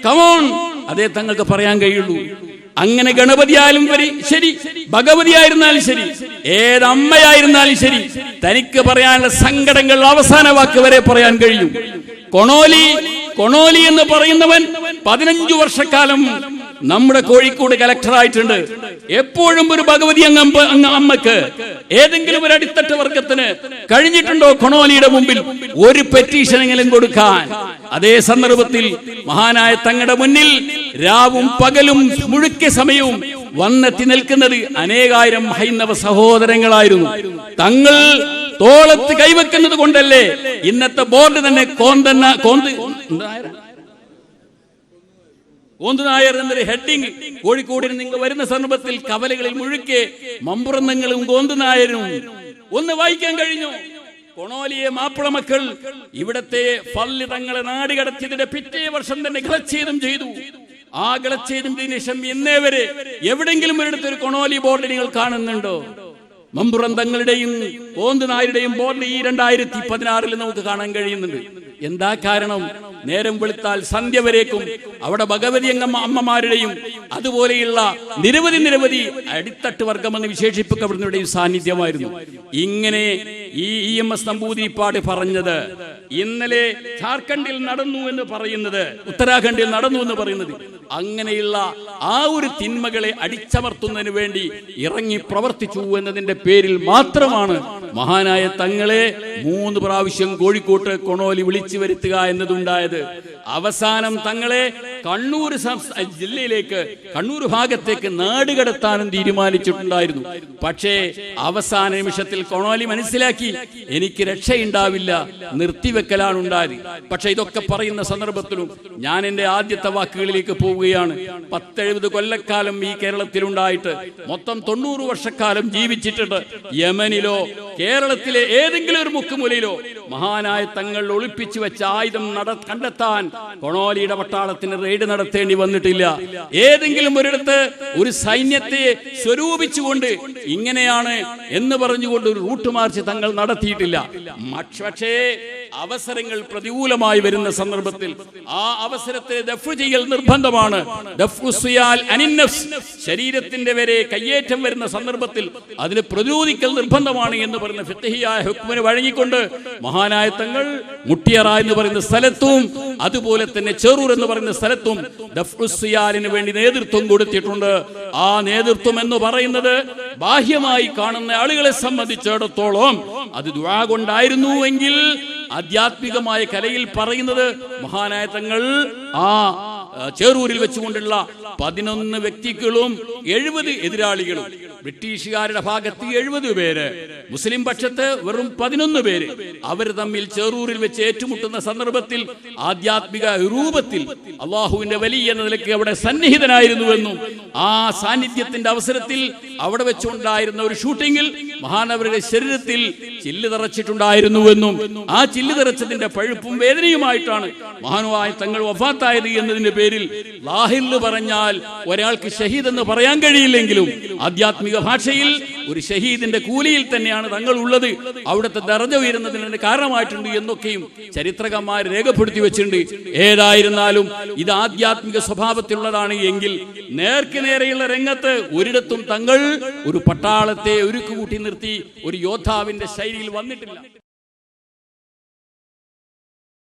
കമോൺ, അതേ തങ്ങൾക്ക് പറയാൻ കഴിയുള്ളൂ. അങ്ങനെ ഗണപതിയായാലും ശരി, ഭഗവതി ആയിരുന്നാലും ശരി, ഏതമ്മയായിരുന്നാലും ശരി, തനിക്ക് പറയാനുള്ള സങ്കടങ്ങൾ അവസാന വാക്ക് വരെ പറയാൻ കഴിയും. കൊണോലി എന്ന് പറയുന്നവൻ 15 വർഷക്കാലം നമ്മുടെ കോഴിക്കോട് കലക്ടറായിട്ടുണ്ട്. എപ്പോഴും ഒരു ഭഗവതി അമ്മക്ക് ഏതെങ്കിലും ഒരു അടിത്തട്ട് വർഗത്തിന് കഴിഞ്ഞിട്ടുണ്ടോ കൊണോലിയുടെ മുമ്പിൽ ഒരു പെറ്റീഷനെങ്കിലും കൊടുക്കാൻ? അതേ സന്ദർഭത്തിൽ മഹാനായ തങ്ങളുടെ മുന്നിൽ രാവും പകലും മുഴുക്ക സമയവും വന്നെത്തി നിൽക്കുന്നത് അനേകായിരം ഹൈന്ദവ സഹോദരങ്ങളായിരുന്നു. തങ്ങൾ തോളത്ത് കൈവെക്കുന്നത് കൊണ്ടല്ലേ ഇന്നത്തെ ബോർഡ് തന്നെ കോന്തുനായർ എന്നൊരു ഹെഡിങ് കോഴിക്കോടിന് നിങ്ങൾ വരുന്ന സന്ദർഭത്തിൽ കവലകളിൽ മുഴുക്കെ മമ്പുറന്നങ്ങളും കോന്തുനായരും ഒന്ന് വായിക്കാൻ കഴിഞ്ഞു. കൊണോലിയെ മാപ്പിള മക്കൾ ഇവിടത്തെ പള്ളി തങ്ങളെ നാടുകടത്തിയതിന്റെ പിറ്റേ വർഷം തന്നെ ഗളച്ഛേദം ചെയ്തു. ആ ഗളച്ഛേദത്തിന് ശേഷം ഇന്നേ വരെ എവിടെങ്കിലും ഒരിടത്തൊരു കൊണോലി ബോർഡ് നിങ്ങൾ കാണുന്നുണ്ടോ? മമ്പുറം തങ്ങളുടെയും കോന്തുനായരുടെയും ബോർഡ് ഈ 2016 നമുക്ക് കാണാൻ കഴിയുന്നുണ്ട്. എന്താ കാരണം? നേരം വെളുത്താൽ സന്ധ്യ വരേക്കും അവിടെ ഭഗവതി അമ്മമാരുടെയും അതുപോലെയുള്ള നിരവധി അടിത്തട്ട് വർഗമെന്ന് വിശേഷിപ്പിക്കപ്പെടുന്നവരുടെയും സാന്നിധ്യമായിരുന്നു. ഇങ്ങനെ ഈ EMS നമ്പൂതിരിപ്പാട് പറഞ്ഞത് ഇന്നലെ ജാർഖണ്ഡിൽ നടന്നു എന്ന് പറയുന്നത്, ഉത്തരാഖണ്ഡിൽ നടന്നു എന്ന് പറയുന്നത്, അങ്ങനെയുള്ള ആ ഒരു തിന്മകളെ അടിച്ചമർത്തുന്നതിന് വേണ്ടി ഇറങ്ങി പ്രവർത്തിച്ചു എന്നതിന്റെ പേരിൽ മാത്രമാണ് മഹാനായ തങ്ങളെ 3 പ്രാവശ്യം കോഴിക്കോട്ട് കൊണോലി വിളിച്ചു വരുത്തുക എന്നതുണ്ടായത്. അവസാനം തങ്ങളെ കണ്ണൂർ ജില്ലയിലേക്ക്, കണ്ണൂർ ഭാഗത്തേക്ക് നാടുകടത്താനും തീരുമാനിച്ചിട്ടുണ്ടായിരുന്നു. പക്ഷേ അവസാന നിമിഷത്തിൽ കൊണോലി മനസ്സിലാക്കി എനിക്ക് രക്ഷയുണ്ടാവില്ല, നിർത്തിവെക്കലാണ് ഉണ്ടായത്. പക്ഷെ ഇതൊക്കെ പറയുന്ന സന്ദർഭത്തിലും ഞാൻ എൻ്റെ ആദ്യത്തെ വാക്കുകളിലേക്ക് പോവുകയാണ്. 70 കൊല്ലക്കാലം ഈ കേരളത്തിലുണ്ടായിട്ട് മൊത്തം 90 വർഷക്കാലം ജീവിച്ചിട്ടുണ്ട്. യമനിലോ കേരളത്തിലെ ഏതെങ്കിലും ഒരു മുക്കുമുലയിലോ മഹാനായ തങ്ങൾ ഒളിപ്പിച്ചു വെച്ച ആയുധം കണ്ടെത്താൻ കൊണോലിയുടെ പട്ടാളത്തിന് റെയ്ഡ് നടത്തേണ്ടി വന്നിട്ടില്ല. ഏതെങ്കിലും ഒരിടത്ത് ഒരു സൈന്യത്തെ സ്വരൂപിച്ചുകൊണ്ട് ഇങ്ങനെയാണ് എന്ന് പറഞ്ഞുകൊണ്ട് ഒരു റൂട്ട് മാർച്ച് തങ്ങൾ നടത്തിയിട്ടില്ല. പക്ഷേ അവസരങ്ങൾ പ്രതികൂലമായി വരുന്ന സന്ദർഭത്തിൽ ആ അവസരത്തെ ദഫ്ഉ ചെയ്യൽ നിർബന്ധമാണ്. ശരീരത്തിന്റെ വരെ കയ്യേറ്റം വരുന്ന സന്ദർഭത്തിൽ അതിന് പ്രതിരോധിക്കൽ നിർബന്ധമാണ് എന്ന് പറയുന്ന ഫിഖ്ഹിയായ ഹുക്മിന് വഴങ്ങിക്കൊണ്ട് മഹാനായ തങ്ങൾ മുട്ടിയറ എന്ന് പറയുന്ന സ്ഥലത്തും അതുപോലെ തന്നെ ചെറൂർ എന്ന് പറയുന്ന സ്ഥലത്തും ദഫ്ഉസ്സിയാലിന് വേണ്ടി നേതൃത്വം കൊടുത്തിട്ടുണ്ട്. ആ നേതൃത്വം എന്ന് പറയുന്നത് ബാഹ്യമായി കാണുന്ന ആളുകളെ സംബന്ധിച്ചിടത്തോളം അത് ദുആ കൊണ്ടായിരുന്നുവെങ്കിൽ ആധ്യാത്മികമായ കലയിൽ പറയുന്നത് മഹാനായ തങ്ങൾ ആ ചേറൂരിൽ വെച്ചുകൊണ്ടുള്ള 11 വ്യക്തികളും 70 എതിരാളികളും, ബ്രിട്ടീഷുകാരുടെ ഭാഗത്ത് 70 പേര്, മുസ്ലിം പക്ഷത്ത് വെറും 11 പേര്, അവർ തമ്മിൽ ചേറൂരിൽ വെച്ച് ഏറ്റുമുട്ടുന്ന സന്ദർഭത്തിൽ ആധ്യാത്മിക രൂപത്തിൽ അള്ളാഹുവിന്റെ വലിയ എന്ന നിലയ്ക്ക് അവിടെ സന്നിഹിതനായിരുന്നുവെന്നും ആ സാന്നിധ്യത്തിന്റെ അവസരത്തിൽ അവിടെ വെച്ചുകൊണ്ടായിരുന്ന ഒരു ഷൂട്ടിങ്ങിൽ മഹാനവരുടെ ശരീരത്തിൽ ചില്ല് തറച്ചിട്ടുണ്ടായിരുന്നുവെന്നും ആ ചില്ല് തറച്ചതിന്റെ പഴുപ്പും വേദനയുമായിട്ടാണ് മഹാനുവായ തങ്ങൾ വഫാത്തായത് എന്നതിന്റെ പേരിൽ ലാഹിൽ പറഞ്ഞാൽ ഒരാൾക്ക് ഷഹീദ് എന്ന് പറയാൻ കഴിയില്ലെങ്കിലും ആധ്യാത്മിക ഭാഷയിൽ ഒരു ഷഹീദിന്റെ കൂലിയിൽ തന്നെയാണ് തങ്ങൾ ഉള്ളത്. അവിടുത്തെ ദർജ ഉയരുന്നതിന് കാരണമായിട്ടുണ്ട് എന്നൊക്കെയും ചരിത്രകാരന്മാർ രേഖപ്പെടുത്തി വെച്ചിട്ടുണ്ട്. ഏതായിരുന്നാലും ഇത് ആധ്യാത്മിക സ്വഭാവത്തിലുള്ളതാണ് എങ്കിൽ നേർക്ക് നേരെയുള്ള രംഗത്ത് ഒരിടത്തും തങ്ങൾ ഒരു പട്ടാളത്തെ ഒരുക്കുകൂട്ടി നിർത്തി ഒരു യോദ്ധാവിന്റെ ശൈലിയിൽ വന്നിട്ടില്ല.